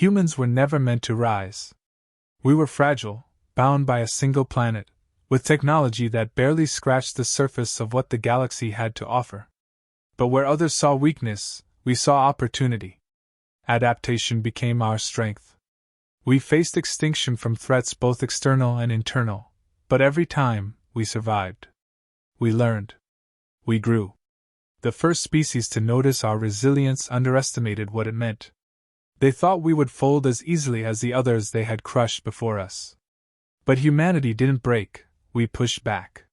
Humans were never meant to rise. We were fragile, bound by a single planet, with technology that barely scratched the surface of what the galaxy had to offer. But where others saw weakness, we saw opportunity. Adaptation became our strength. We faced extinction from threats both external and internal, but every time, we survived. We learned. We grew. The first species to notice our resilience underestimated what it meant. They thought we would fold as easily as the others they had crushed before us. But humanity didn't break, we pushed back.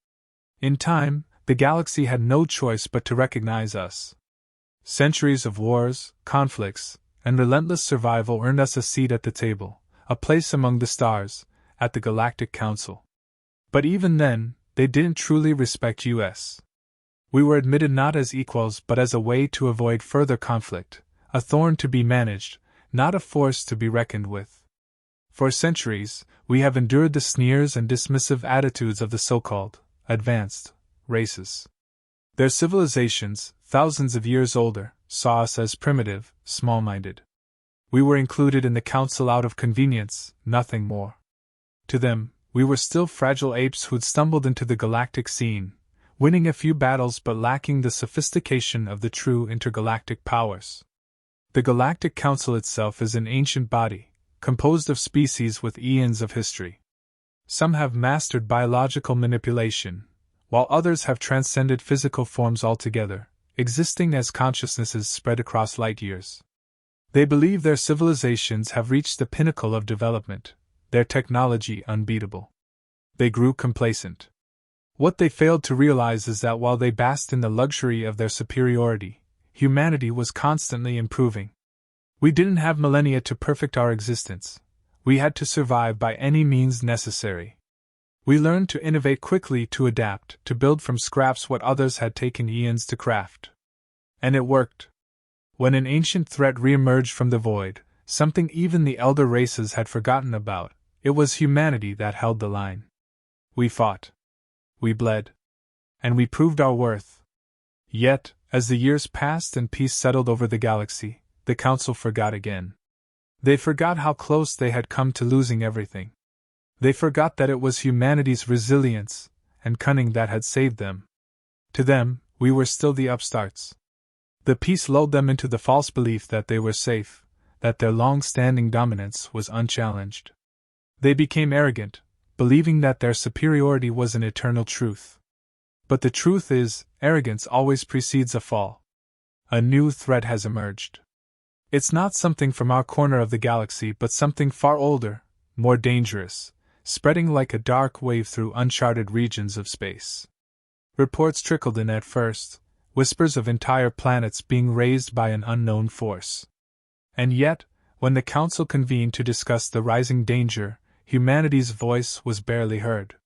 In time, the galaxy had no choice but to recognize us. Centuries of wars, conflicts, and relentless survival earned us a seat at the table, a place among the stars, at the Galactic Council. But even then, they didn't truly respect us. We were admitted not as equals but as a way to avoid further conflict, a thorn to be managed, not a force to be reckoned with. For centuries, we have endured the sneers and dismissive attitudes of the so-called advanced races. Their civilizations, thousands of years older, saw us as primitive, small-minded. We were included in the council out of convenience, nothing more. To them, we were still fragile apes who'd stumbled into the galactic scene, winning a few battles but lacking the sophistication of the true intergalactic powers. The Galactic Council itself is an ancient body, composed of species with eons of history. Some have mastered biological manipulation, while others have transcended physical forms altogether, existing as consciousnesses spread across light years. They believe their civilizations have reached the pinnacle of development, their technology unbeatable. They grew complacent. What they failed to realize is that while they basked in the luxury of their superiority, humanity was constantly improving. We didn't have millennia to perfect our existence. We had to survive by any means necessary. We learned to innovate quickly, to adapt, to build from scraps what others had taken eons to craft. And it worked. When an ancient threat re-emerged from the void, something even the elder races had forgotten about, it was humanity that held the line. We fought. We bled. And we proved our worth. Yet, as the years passed and peace settled over the galaxy, the Council forgot again. They forgot how close they had come to losing everything. They forgot that it was humanity's resilience and cunning that had saved them. To them, we were still the upstarts. The peace lulled them into the false belief that they were safe, that their long-standing dominance was unchallenged. They became arrogant, believing that their superiority was an eternal truth. But the truth is, arrogance always precedes a fall. A new threat has emerged. It's not something from our corner of the galaxy but something far older, more dangerous, spreading like a dark wave through uncharted regions of space. Reports trickled in at first, whispers of entire planets being razed by an unknown force. And yet, when the Council convened to discuss the rising danger, humanity's voice was barely heard.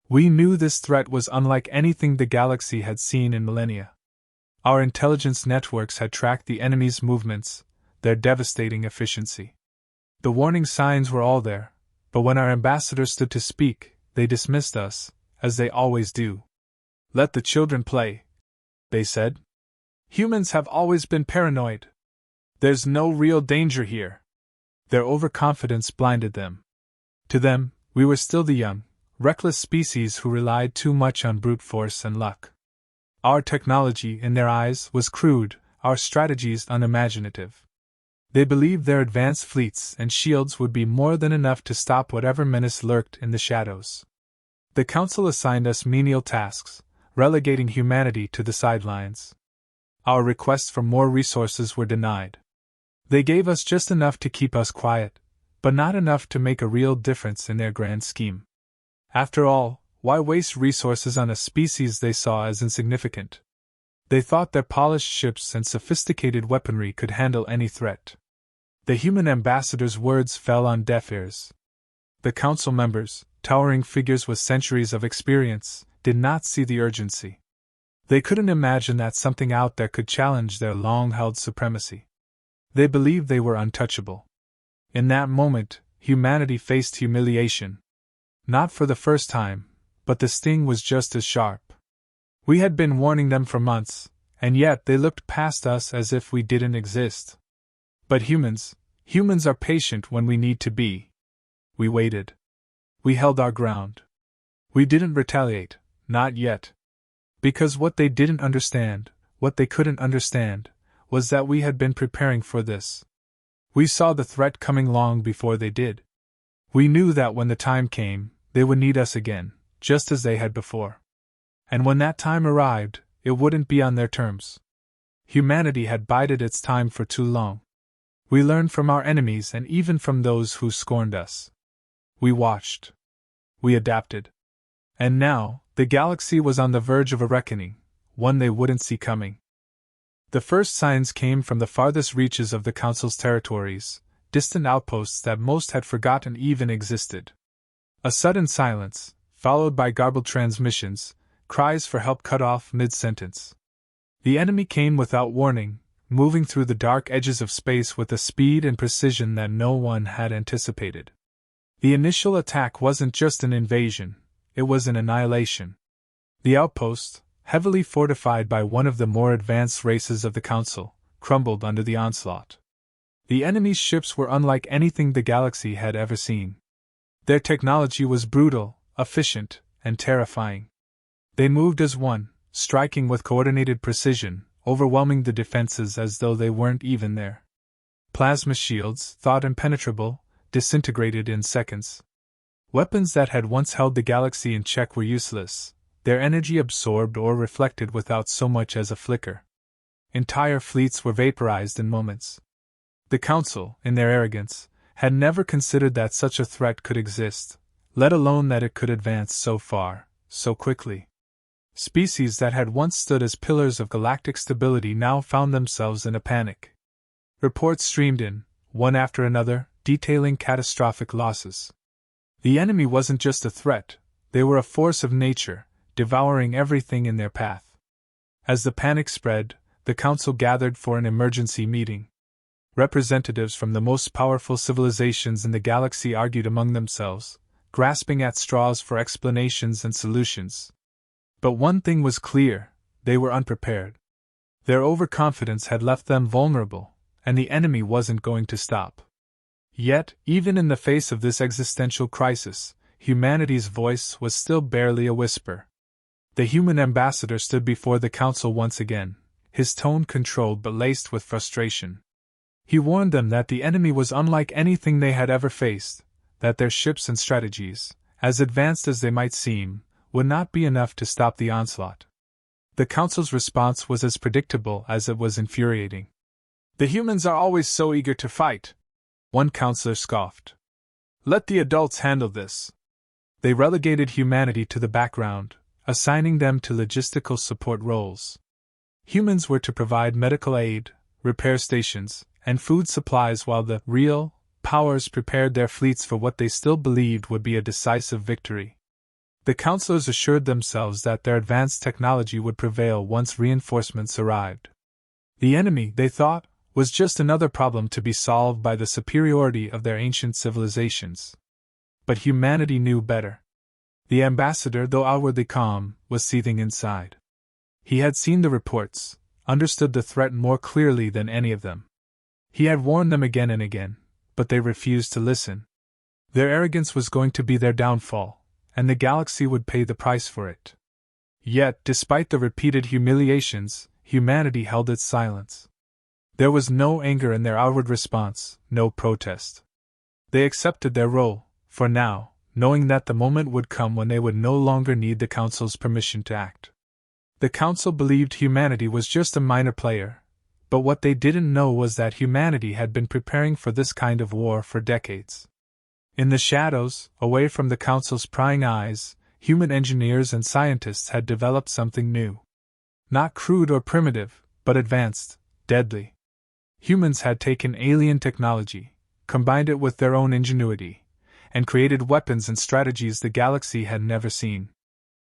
We knew this threat was unlike anything the galaxy had seen in millennia. Our intelligence networks had tracked the enemy's movements, their devastating efficiency. The warning signs were all there, but when our ambassadors stood to speak, they dismissed us, as they always do. "Let the children play," they said. "Humans have always been paranoid. There's no real danger here." Their overconfidence blinded them. To them, we were still the young, reckless species who relied too much on brute force and luck. Our technology, in their eyes, was crude, our strategies unimaginative. They believed their advanced fleets and shields would be more than enough to stop whatever menace lurked in the shadows. The Council assigned us menial tasks, relegating humanity to the sidelines. Our requests for more resources were denied. They gave us just enough to keep us quiet, but not enough to make a real difference in their grand scheme. After all, why waste resources on a species they saw as insignificant? They thought their polished ships and sophisticated weaponry could handle any threat. The human ambassadors' words fell on deaf ears. The Council members, towering figures with centuries of experience, did not see the urgency. They couldn't imagine that something out there could challenge their long-held supremacy. They believed they were untouchable. In that moment, humanity faced humiliation. Not for the first time, but the sting was just as sharp. We had been warning them for months, and yet they looked past us as if we didn't exist. But humans, Humans are patient when we need to be. We waited. We held our ground. We didn't retaliate, not yet. Because what they didn't understand, what they couldn't understand, was that we had been preparing for this. We saw the threat coming long before they did. We knew that when the time came, they would need us again, just as they had before. And when that time arrived, it wouldn't be on their terms. Humanity had bided its time for too long. We learned from our enemies and even from those who scorned us. We watched. We adapted. And now, the galaxy was on the verge of a reckoning, one they wouldn't see coming. The first signs came from the farthest reaches of the Council's territories, distant outposts that most had forgotten even existed. A sudden silence, followed by garbled transmissions, cries for help cut off mid-sentence. The enemy came without warning, moving through the dark edges of space with a speed and precision that no one had anticipated. The initial attack wasn't just an invasion, it was an annihilation. The outpost, heavily fortified by one of the more advanced races of the Council, crumbled under the onslaught. The enemy's ships were unlike anything the galaxy had ever seen. Their technology was brutal, efficient, and terrifying. They moved as one, striking with coordinated precision, overwhelming the defenses as though they weren't even there. Plasma shields, thought impenetrable, disintegrated in seconds. Weapons that had once held the galaxy in check were useless, their energy absorbed or reflected without so much as a flicker. Entire fleets were vaporized in moments. The Council, in their arrogance, had never considered that such a threat could exist, let alone that it could advance so far, so quickly. Species that had once stood as pillars of galactic stability now found themselves in a panic. Reports streamed in, one after another, detailing catastrophic losses. The enemy wasn't just a threat, they were a force of nature, devouring everything in their path. As the panic spread, the Council gathered for an emergency meeting. Representatives from the most powerful civilizations in the galaxy argued among themselves, grasping at straws for explanations and solutions. But one thing was clear, they were unprepared. Their overconfidence had left them vulnerable, and the enemy wasn't going to stop. Yet, even in the face of this existential crisis, humanity's voice was still barely a whisper. The human ambassador stood before the Council once again, his tone controlled but laced with frustration. He warned them that the enemy was unlike anything they had ever faced, that their ships and strategies, as advanced as they might seem, would not be enough to stop the onslaught. The Council's response was as predictable as it was infuriating. "The humans are always so eager to fight," one counselor scoffed. "Let the adults handle this." They relegated humanity to the background, assigning them to logistical support roles. Humans were to provide medical aid, repair stations, and food supplies while the real powers prepared their fleets for what they still believed would be a decisive victory. The counselors assured themselves that their advanced technology would prevail once reinforcements arrived. The enemy, they thought, was just another problem to be solved by the superiority of their ancient civilizations. But humanity knew better. The ambassador, though outwardly calm, was seething inside. He had seen the reports, understood the threat more clearly than any of them. He had warned them again and again, but they refused to listen. Their arrogance was going to be their downfall, and the galaxy would pay the price for it. Yet, despite the repeated humiliations, humanity held its silence. There was no anger in their outward response, no protest. They accepted their role, for now, knowing that the moment would come when they would no longer need the Council's permission to act. The Council believed humanity was just a minor player, but what they didn't know was that humanity had been preparing for this kind of war for decades. In the shadows, away from the Council's prying eyes, human engineers and scientists had developed something new. Not crude or primitive, but advanced, deadly. Humans had taken alien technology, combined it with their own ingenuity, and created weapons and strategies the galaxy had never seen.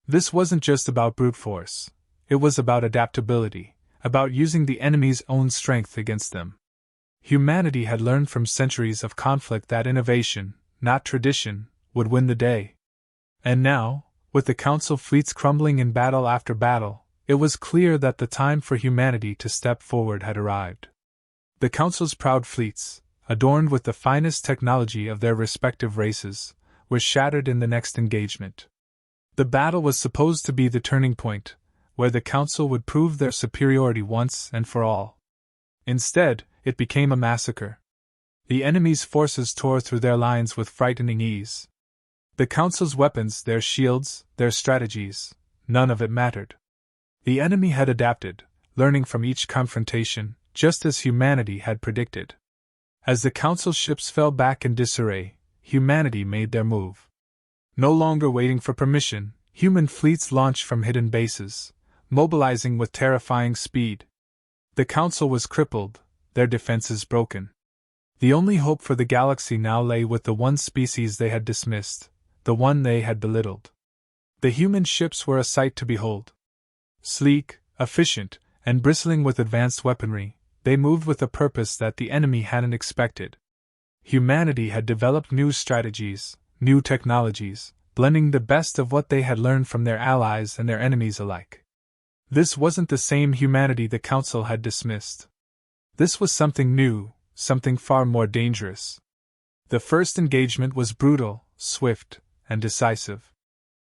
This wasn't just about brute force, it was about adaptability, about using the enemy's own strength against them. Humanity had learned from centuries of conflict that innovation, not tradition, would win the day. And now, with the Council fleets crumbling in battle after battle, it was clear that the time for humanity to step forward had arrived. The Council's proud fleets, adorned with the finest technology of their respective races, were shattered in the next engagement. The battle was supposed to be the turning point, where the Council would prove their superiority once and for all. Instead, it became a massacre. The enemy's forces tore through their lines with frightening ease. The Council's weapons, their shields, their strategies, none of it mattered. The enemy had adapted, learning from each confrontation, just as humanity had predicted. As the Council ships fell back in disarray, humanity made their move. No longer waiting for permission, human fleets launched from hidden bases, mobilizing with terrifying speed. The Council was crippled, their defenses broken. The only hope for the galaxy now lay with the one species they had dismissed, the one they had belittled. The human ships were a sight to behold. Sleek, efficient, and bristling with advanced weaponry, they moved with a purpose that the enemy hadn't expected. Humanity had developed new strategies, new technologies, blending the best of what they had learned from their allies and their enemies alike. This wasn't the same humanity the Council had dismissed. This was something new, something far more dangerous. The first engagement was brutal, swift, and decisive.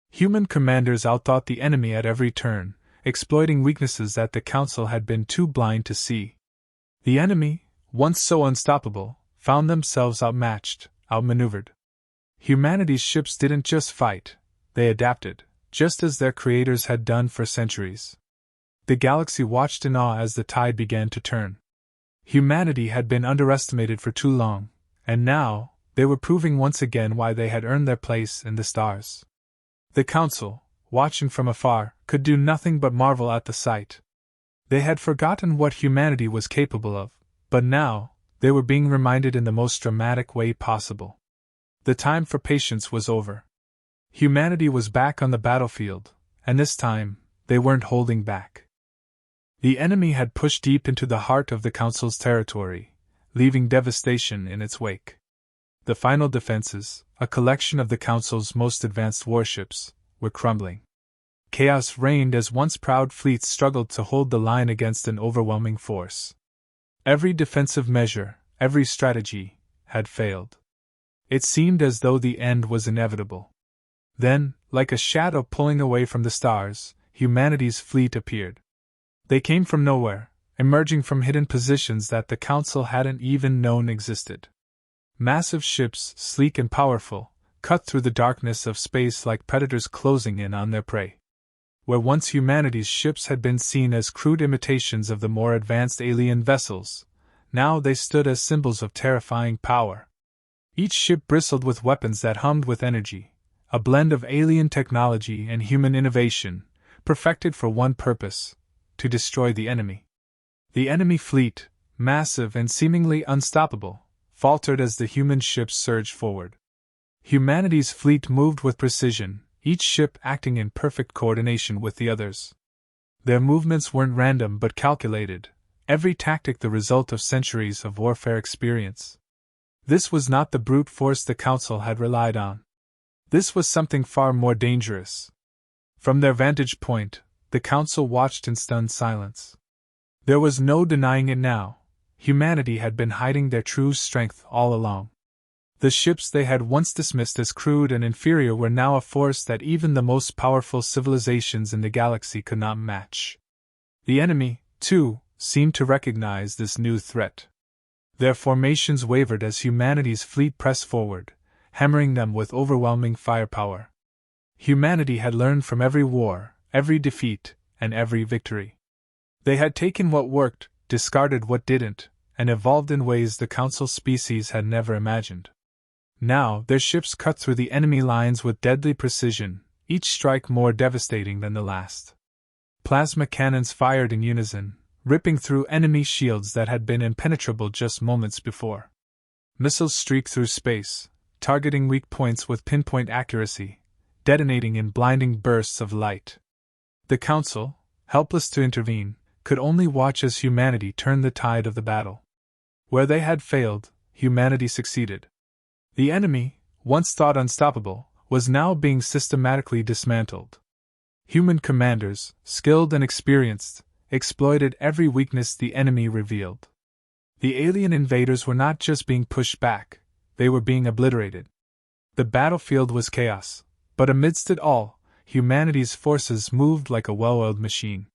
Human commanders outthought the enemy at every turn, exploiting weaknesses that the Council had been too blind to see. The enemy, once so unstoppable, found themselves outmatched, outmaneuvered. Humanity's ships didn't just fight, they adapted, just as their creators had done for centuries. The galaxy watched in awe as the tide began to turn. Humanity had been underestimated for too long, and now, they were proving once again why they had earned their place in the stars. The Council, watching from afar, could do nothing but marvel at the sight. They had forgotten what humanity was capable of, but now, they were being reminded in the most dramatic way possible. The time for patience was over. Humanity was back on the battlefield, and this time, they weren't holding back. The enemy had pushed deep into the heart of the Council's territory, leaving devastation in its wake. The final defenses, a collection of the Council's most advanced warships, were crumbling. Chaos reigned as once proud fleets struggled to hold the line against an overwhelming force. Every defensive measure, every strategy, had failed. It seemed as though the end was inevitable. Then, like a shadow pulling away from the stars, humanity's fleet appeared. They came from nowhere, emerging from hidden positions that the Council hadn't even known existed. Massive ships, sleek and powerful, cut through the darkness of space like predators closing in on their prey. Where once humanity's ships had been seen as crude imitations of the more advanced alien vessels, now they stood as symbols of terrifying power. Each ship bristled with weapons that hummed with energy, a blend of alien technology and human innovation, perfected for one purpose: to destroy the enemy. The enemy fleet, massive and seemingly unstoppable, faltered as the human ships surged forward. Humanity's fleet moved with precision, each ship acting in perfect coordination with the others. Their movements weren't random but calculated, every tactic the result of centuries of warfare experience. This was not the brute force the Council had relied on. This was something far more dangerous. From their vantage point, the Council watched in stunned silence. There was no denying it now. Humanity had been hiding their true strength all along. The ships they had once dismissed as crude and inferior were now a force that even the most powerful civilizations in the galaxy could not match. The enemy, too, seemed to recognize this new threat. Their formations wavered as humanity's fleet pressed forward, hammering them with overwhelming firepower. Humanity had learned from every war, every defeat, and every victory. They had taken what worked, discarded what didn't, and evolved in ways the Council species had never imagined. Now, their ships cut through the enemy lines with deadly precision, each strike more devastating than the last. Plasma cannons fired in unison, ripping through enemy shields that had been impenetrable just moments before. Missiles streaked through space, targeting weak points with pinpoint accuracy, detonating in blinding bursts of light. The Council, helpless to intervene, could only watch as humanity turned the tide of the battle. Where they had failed, humanity succeeded. The enemy, once thought unstoppable, was now being systematically dismantled. Human commanders, skilled and experienced, exploited every weakness the enemy revealed. The alien invaders were not just being pushed back, they were being obliterated. The battlefield was chaos, but amidst it all, humanity's forces moved like a well-oiled machine.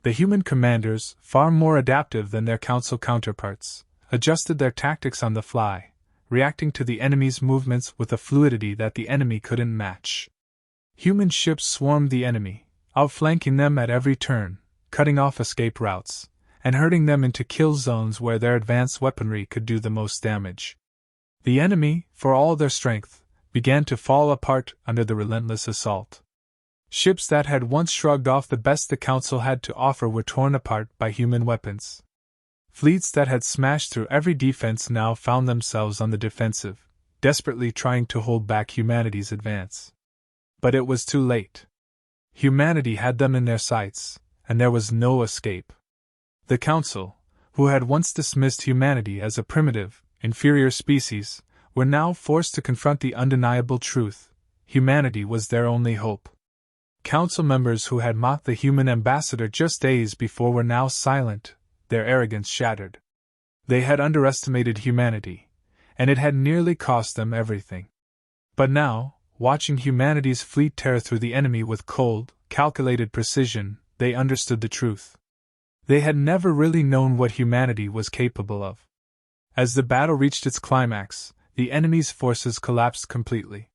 The human commanders, far more adaptive than their council counterparts, adjusted their tactics on the fly, reacting to the enemy's movements with a fluidity that the enemy couldn't match. Human ships swarmed the enemy, outflanking them at every turn, cutting off escape routes, and herding them into kill zones where their advanced weaponry could do the most damage. The enemy, for all their strength, began to fall apart under the relentless assault. Ships that had once shrugged off the best the Council had to offer were torn apart by human weapons. Fleets that had smashed through every defense now found themselves on the defensive, desperately trying to hold back humanity's advance. But it was too late. Humanity had them in their sights, and there was no escape. The Council, who had once dismissed humanity as a primitive, inferior species, were now forced to confront the undeniable truth: humanity was their only hope. Council members who had mocked the human ambassador just days before were now silent, their arrogance shattered. They had underestimated humanity, and it had nearly cost them everything. But now, watching humanity's fleet tear through the enemy with cold, calculated precision, they understood the truth. They had never really known what humanity was capable of. As the battle reached its climax, the enemy's forces collapsed completely.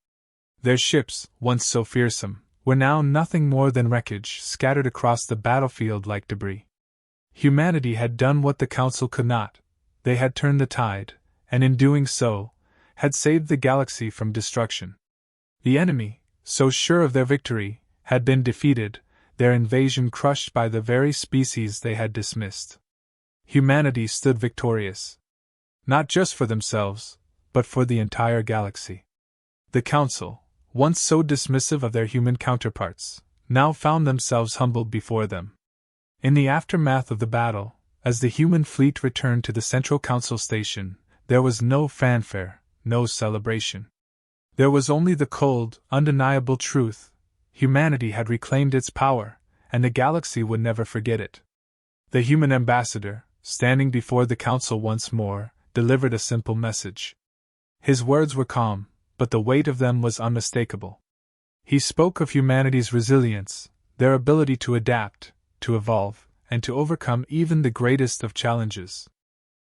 Their ships, once so fearsome, were now nothing more than wreckage scattered across the battlefield like debris. Humanity had done what the Council could not. They had turned the tide, and in doing so, had saved the galaxy from destruction. The enemy, so sure of their victory, had been defeated, their invasion crushed by the very species they had dismissed. Humanity stood victorious. Not just for themselves, but for the entire galaxy. The Council, once so dismissive of their human counterparts, now found themselves humbled before them. In the aftermath of the battle, as the human fleet returned to the Central Council Station, there was no fanfare, no celebration. There was only the cold, undeniable truth: humanity had reclaimed its power, and the galaxy would never forget it. The human ambassador, standing before the Council once more, delivered a simple message. His words were calm, but the weight of them was unmistakable. He spoke of humanity's resilience, their ability to adapt, to evolve, and to overcome even the greatest of challenges.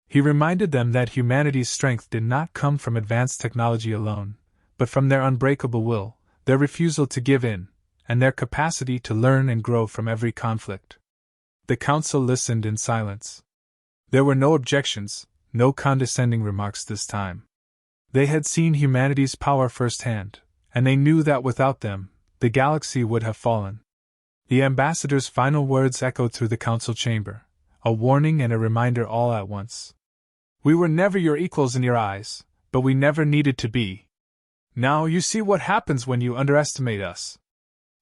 He reminded them that humanity's strength did not come from advanced technology alone, but from their unbreakable will, their refusal to give in, and their capacity to learn and grow from every conflict. The Council listened in silence. There were no objections, no condescending remarks this time. They had seen humanity's power firsthand, and they knew that without them, the galaxy would have fallen. The ambassador's final words echoed through the Council chamber, a warning and a reminder all at once. "We were never your equals in your eyes, but we never needed to be. Now you see what happens when you underestimate us.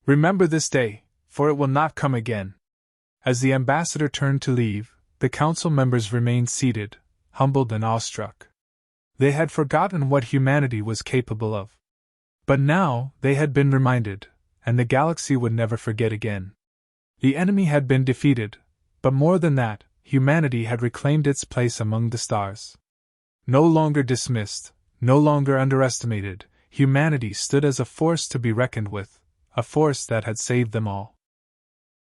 Remember this day, for it will not come again." As the ambassador turned to leave, the Council members remained seated, humbled and awestruck. They had forgotten what humanity was capable of. But now they had been reminded, and the galaxy would never forget again. The enemy had been defeated, but more than that, humanity had reclaimed its place among the stars. No longer dismissed, no longer underestimated, humanity stood as a force to be reckoned with, a force that had saved them all.